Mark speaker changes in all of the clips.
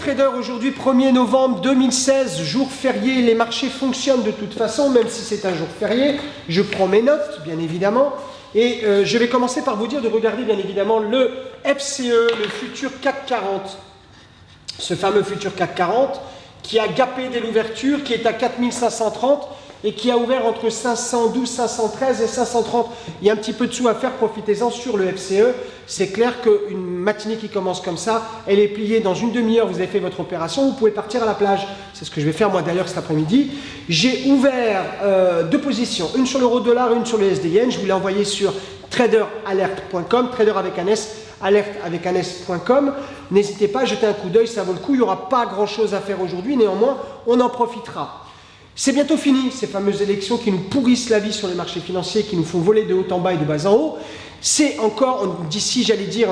Speaker 1: traders, aujourd'hui 1er novembre 2016, jour férié, les marchés fonctionnent de toute façon, même si c'est un jour férié. Je prends mes notes, bien évidemment, et je vais commencer par vous dire de regarder bien évidemment le FCE, le futur CAC 40. Ce fameux futur CAC 40 qui a gapé dès l'ouverture, qui est à 4530 et qui a ouvert entre 512, 513 et 530. Il y a un petit peu de sous à faire, profitez-en sur le FCE. C'est clair qu'une matinée qui commence comme ça, elle est pliée dans une demi-heure, vous avez fait votre opération, vous pouvez partir à la plage. C'est ce que je vais faire moi d'ailleurs cet après-midi. J'ai ouvert deux positions, une sur l'euro-dollar et une sur le SDN. Je vous l'ai envoyé sur traderalert.com, trader avec un S, alerte avec un S.com. N'hésitez pas à jeter un coup d'œil, ça vaut le coup. Il n'y aura pas grand-chose à faire aujourd'hui, néanmoins, on en profitera. C'est bientôt fini, ces fameuses élections qui nous pourrissent la vie sur les marchés financiers, qui nous font voler de haut en bas et de bas en haut. C'est encore, d'ici, j'allais dire,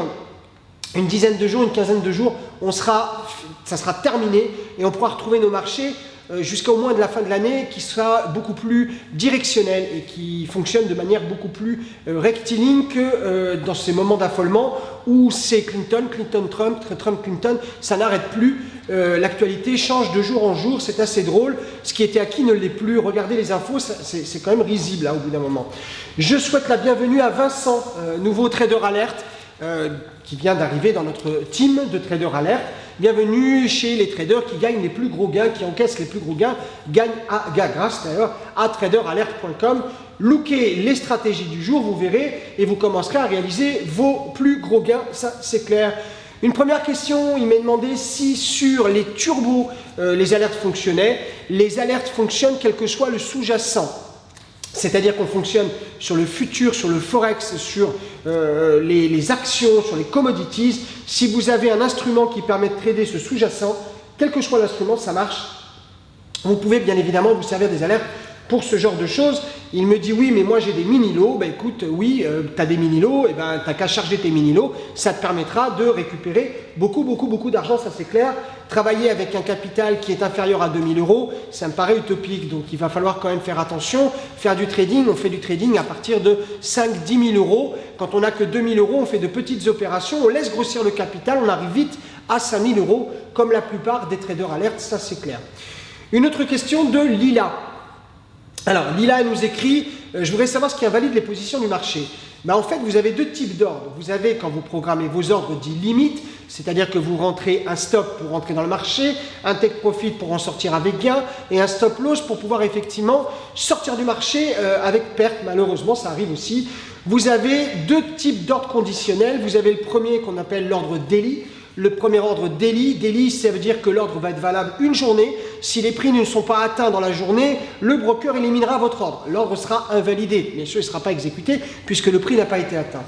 Speaker 1: une dizaine de jours, une quinzaine de jours, ça sera terminé et on pourra retrouver nos marchés jusqu'au moins de la fin de l'année qui sera beaucoup plus directionnel et qui fonctionne de manière beaucoup plus rectiligne que dans ces moments d'affolement où c'est Clinton, Trump, Clinton, ça n'arrête plus. L'actualité change de jour en jour, c'est assez drôle. Ce qui était acquis ne l'est plus. Regardez les infos, c'est quand même risible là, au bout d'un moment. Je souhaite la bienvenue à Vincent, nouveau Trader Alert, qui vient d'arriver dans notre team de Trader Alert. Bienvenue chez les traders qui gagnent les plus gros gains, qui encaissent les plus gros gains, grâce d'ailleurs à traderalert.com. Lookez les stratégies du jour, vous verrez, et vous commencerez à réaliser vos plus gros gains, ça c'est clair. Une première question, il m'est demandé si sur les turbos, les alertes fonctionnaient. Les alertes fonctionnent quel que soit le sous-jacent. C'est-à-dire qu'on fonctionne sur le futur, sur le forex, sur les actions, sur les commodities. Si vous avez un instrument qui permet de trader ce sous-jacent, quel que soit l'instrument, ça marche. Vous pouvez bien évidemment vous servir des alertes pour ce genre de choses. Il me dit oui, mais moi j'ai des mini-lots. Ben écoute, oui, tu as des mini-lots, et ben tu n'as qu'à charger tes mini-lots. Ça te permettra de récupérer beaucoup d'argent, ça c'est clair. Travailler avec un capital qui est inférieur à 2000 €, ça me paraît utopique. Donc il va falloir quand même faire attention. Faire du trading, on fait du trading à partir de 5-10 000 €. Quand on n'a que 2000 €, on fait de petites opérations, on laisse grossir le capital, on arrive vite à 5000 €, comme la plupart des traders alertes, ça c'est clair. Une autre question de Lila. Alors, Lila nous écrit « Je voudrais savoir ce qui invalide les positions du marché. » En fait, vous avez deux types d'ordres. Vous avez, quand vous programmez vos ordres dits limites, c'est-à-dire que vous rentrez un stop pour rentrer dans le marché, un take profit pour en sortir avec gain, et un stop loss pour pouvoir effectivement sortir du marché avec perte. Malheureusement, ça arrive aussi. Vous avez deux types d'ordres conditionnels. Vous avez le premier qu'on appelle l'ordre daily. Le premier ordre daily, ça veut dire que l'ordre va être valable une journée. Si les prix ne sont pas atteints dans la journée, le broker éliminera votre ordre. L'ordre sera invalidé. Bien sûr, il ne sera pas exécuté puisque le prix n'a pas été atteint.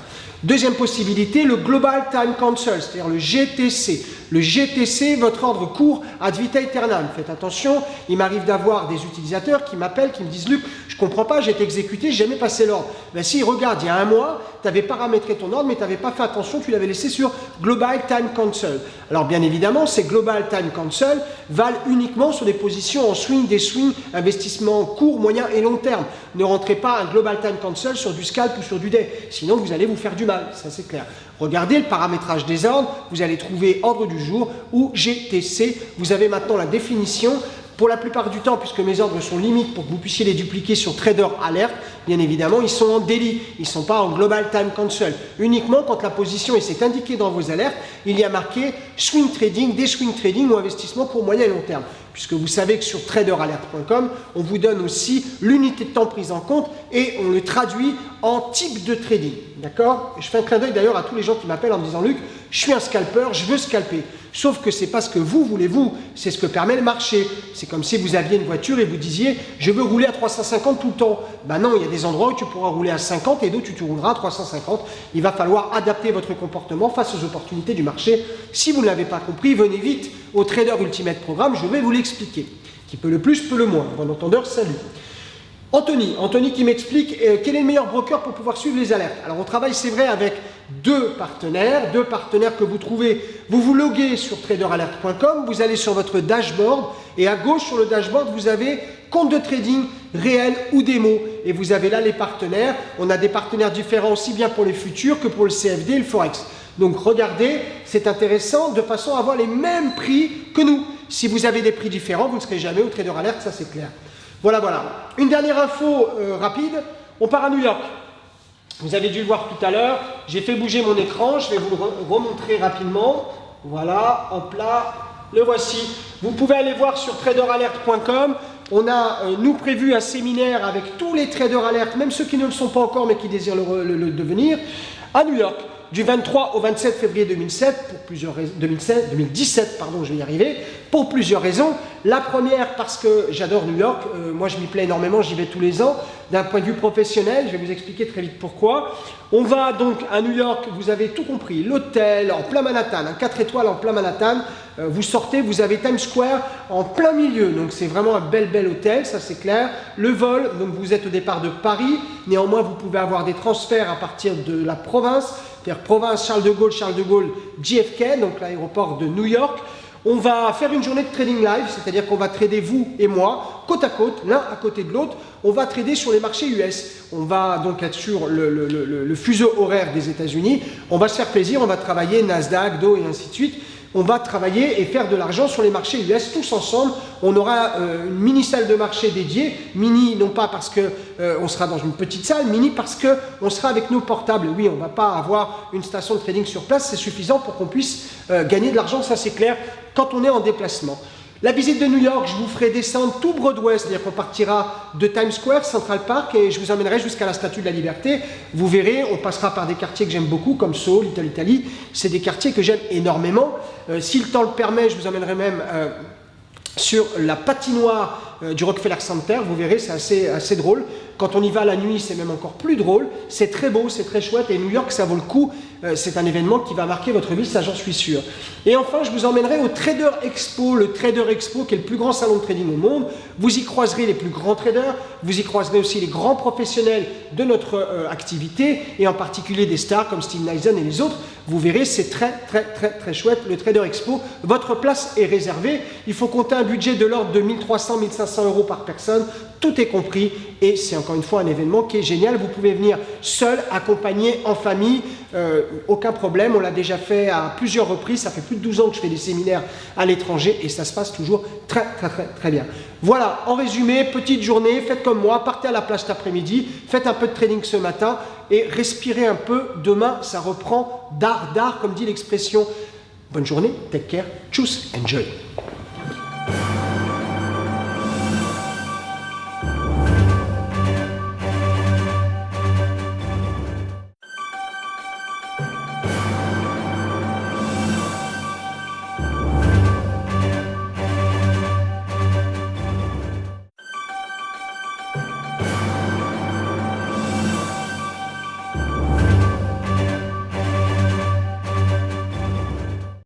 Speaker 1: Deuxième possibilité, le Global Time Cancel, c'est-à-dire le GTC. Le GTC, votre ordre court ad vitam aeternam. Faites attention, il m'arrive d'avoir des utilisateurs qui m'appellent, qui me disent « Luc, je ne comprends pas, j'ai été exécuté, je n'ai jamais passé l'ordre. » Ben si, regarde, il y a un mois, tu avais paramétré ton ordre, mais tu n'avais pas fait attention, tu l'avais laissé sur Global Time Cancel. Alors bien évidemment, ces Global Time Cancel valent uniquement sur des positions en swing, des swings, investissement court, moyen et long terme. Ne rentrez pas un Global Time Cancel sur du scalp ou sur du day, sinon vous allez vous faire du mal, ça c'est clair. Regardez le paramétrage des ordres, vous allez trouver ordre du jour ou GTC. Vous avez maintenant la définition. Pour la plupart du temps, puisque mes ordres sont limites pour que vous puissiez les dupliquer sur Trader Alert, bien évidemment, ils sont en daily, ils ne sont pas en Global Time Cancel. Uniquement quand la position, et c'est indiqué dans vos alertes, il y a marqué swing trading, day swing trading ou investissement pour moyen et long terme. Puisque vous savez que sur traderalert.com, on vous donne aussi l'unité de temps prise en compte et on le traduit en type de trading. D'accord? Je fais un clin d'œil d'ailleurs à tous les gens qui m'appellent en me disant « Luc, je suis un scalper, je veux scalper. » Sauf que ce n'est pas ce que vous voulez, c'est ce que permet le marché. C'est comme si vous aviez une voiture et vous disiez « je veux rouler à 350 tout le temps ». Ben non, il y a des endroits où tu pourras rouler à 50 et d'autres où tu rouleras à 350. Il va falloir adapter votre comportement face aux opportunités du marché. Si vous ne l'avez pas compris, venez vite au Trader Ultimate Programme, je vais vous l'expliquer. Qui peut le plus, peut le moins. Bon entendeur, salut. Anthony qui m'explique quel est le meilleur broker pour pouvoir suivre les alertes. Alors on travaille, c'est vrai, avec deux partenaires que vous trouvez. Vous vous loguez sur traderalert.com, vous allez sur votre dashboard et à gauche sur le dashboard, vous avez compte de trading réel ou démo. Et vous avez là les partenaires. On a des partenaires différents aussi bien pour les futurs que pour le CFD et le Forex. Donc regardez, c'est intéressant de façon à avoir les mêmes prix que nous. Si vous avez des prix différents, vous ne serez jamais au Trader Alert, ça c'est clair. Voilà, voilà. Une dernière info rapide, on part à New York. Vous avez dû le voir tout à l'heure, j'ai fait bouger mon écran, je vais vous le remontrer rapidement. Voilà, hop là, le voici. Vous pouvez aller voir sur traderalert.com. On a, nous, prévu un séminaire avec tous les traders alert, même ceux qui ne le sont pas encore mais qui désirent le devenir, à New York, du 23 au 27 février 2017, pardon, je vais y arriver, pour plusieurs raisons. La première, parce que j'adore New York, moi je m'y plais énormément, j'y vais tous les ans. D'un point de vue professionnel, je vais vous expliquer très vite pourquoi. On va donc à New York, vous avez tout compris, l'hôtel en plein Manhattan, un 4 étoiles en plein Manhattan. Vous sortez, vous avez Times Square en plein milieu, donc c'est vraiment un bel hôtel, ça c'est clair. Le vol, donc vous êtes au départ de Paris, néanmoins vous pouvez avoir des transferts à partir de la province, c'est-à-dire province Charles de Gaulle, JFK, donc l'aéroport de New York. On va faire une journée de trading live, c'est-à-dire qu'on va trader vous et moi, côte à côte, l'un à côté de l'autre. On va trader sur les marchés US. On va donc être sur le fuseau horaire des États-Unis. On va se faire plaisir, on va travailler Nasdaq, Dow et ainsi de suite. On va travailler et faire de l'argent sur les marchés US tous ensemble. On aura une mini salle de marché dédiée, mini non pas parce que on sera dans une petite salle, mini parce que on sera avec nos portables. Oui, on ne va pas avoir une station de trading sur place, c'est suffisant pour qu'on puisse gagner de l'argent, ça c'est clair, quand on est en déplacement. La visite de New York, je vous ferai descendre tout Broadway, c'est-à-dire qu'on partira de Times Square, Central Park, et je vous emmènerai jusqu'à la Statue de la Liberté. Vous verrez, on passera par des quartiers que j'aime beaucoup, comme Soho, Little Italy. C'est des quartiers que j'aime énormément. Si le temps le permet, je vous emmènerai même sur la patinoire du Rockefeller Center. Vous verrez, c'est assez drôle. Quand on y va la nuit, c'est même encore plus drôle. C'est très beau, c'est très chouette. Et New York, ça vaut le coup. C'est un événement qui va marquer votre vie, ça j'en suis sûr. Et enfin, je vous emmènerai au Trader Expo, le Trader Expo qui est le plus grand salon de trading au monde. Vous y croiserez les plus grands traders, vous y croiserez aussi les grands professionnels de notre activité, et en particulier des stars comme Steve Nyson et les autres. Vous verrez, c'est très chouette, le Trader Expo. Votre place est réservée. Il faut compter un budget de l'ordre de 1300-1500 € par personne. Tout est compris et c'est encore une fois un événement qui est génial. Vous pouvez venir seul, accompagné, en famille, aucun problème. On l'a déjà fait à plusieurs reprises. Ça fait plus de 12 ans que je fais des séminaires à l'étranger et ça se passe toujours très bien. Voilà, en résumé, petite journée, faites comme moi, partez à la plage cet après-midi, faites un peu de trading ce matin et respirez un peu. Demain, ça reprend d'art, comme dit l'expression. Bonne journée, take care, tchuss, enjoy.